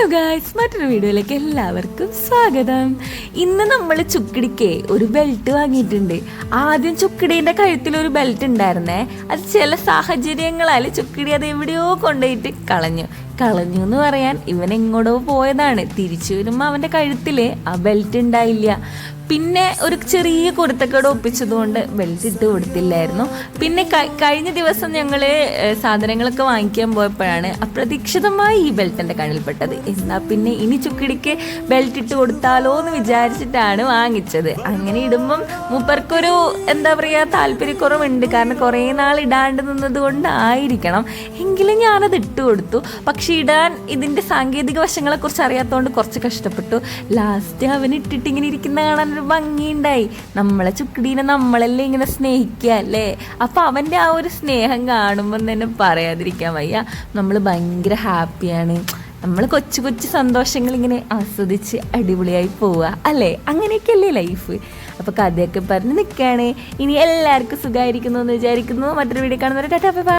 Hello guys, മറ്റൊരു വീഡിയോയിലേക്ക് എല്ലാവർക്കും സ്വാഗതം. ഇന്ന് നമ്മൾ ചുക്കിടിക്ക് ഒരു ബെൽറ്റ് വാങ്ങിയിട്ടുണ്ട്. ആദ്യം ചുക്കിടീൻ്റെ കഴുത്തിൽ ഒരു ബെൽറ്റ് ഉണ്ടായിരുന്നേ. അത് ചില സാഹചര്യങ്ങളാൽ ചുക്കിടി അത് എവിടെയോ കൊണ്ടുപോയിട്ട് കളഞ്ഞു എന്ന് പറയാൻ ഇവൻ എങ്ങോട്ടോ പോയതാണ്. തിരിച്ചു വരുമ്പോൾ അവൻ്റെ കഴുത്തിൽ ആ ബെൽറ്റ് ഉണ്ടായില്ല. പിന്നെ ഒരു ചെറിയ കുരുത്തക്കേട് ഒപ്പിച്ചതുകൊണ്ട് ബെൽറ്റ് ഇട്ട് കൊടുത്തില്ലായിരുന്നു. പിന്നെ കഴിഞ്ഞ ദിവസം ഞങ്ങൾ സാധനങ്ങളൊക്കെ വാങ്ങിക്കാൻ പോയപ്പോഴാണ് അപ്രതീക്ഷിതമായി ഈ ബെൽറ്റ് എൻ്റെ കണ്ണിൽപ്പെട്ടത്. എന്നാൽ പിന്നെ ഇനി ചുക്കിടിക്ക് ബെൽറ്റ് ഇട്ട് കൊടുത്താലോ എന്ന് വിചാരിച്ചിട്ടാണ് വാങ്ങിച്ചത്. അങ്ങനെ ഇടുമ്പം മൂപ്പർക്കൊരു എന്താ പറയുക താല്പര്യക്കുറവുണ്ട്. കാരണം കുറേ നാൾ ഇടാണ്ട് നിന്നത് കൊണ്ടായിരിക്കണം. എങ്കിലും ഞാനത് ഇട്ട് കൊടുത്തു. പക്ഷെ ഇടാൻ ഇതിൻ്റെ സാങ്കേതിക വശങ്ങളെക്കുറിച്ച് അറിയാത്തതുകൊണ്ട് കുറച്ച് കഷ്ടപ്പെട്ടു. ലാസ്റ്റ് അവൻ ഇട്ടിട്ട് ഇങ്ങനെ ഇരിക്കുന്ന കാണാൻ ഭംഗിയുണ്ടായി. നമ്മളെ ചുക്കിടീനെ നമ്മളെല്ലാം ഇങ്ങനെ സ്നേഹിക്കുക അല്ലേ. അപ്പം അവൻ്റെ ആ ഒരു സ്നേഹം കാണുമ്പോൾ തന്നെ പറയാതിരിക്കാൻ വയ്യ. നമ്മൾ ഭയങ്കര ഹാപ്പിയാണ്. നമ്മൾ കൊച്ചു കൊച്ചു സന്തോഷങ്ങൾ ഇങ്ങനെ ആസ്വദിച്ച് അടിപൊളിയായി പോവുക അല്ലേ. അങ്ങനെയൊക്കെയല്ലേ ലൈഫ്. അപ്പോൾ കഥയൊക്കെ പറഞ്ഞ് നിൽക്കുകയാണ്. ഇനി എല്ലാവർക്കും സുഖമായിരിക്കുന്നു എന്ന് വിചാരിക്കുന്നു. മറ്റൊരു വീഡിയോ കാണുന്നവരെ ടാറ്റാ ബൈ ബൈ.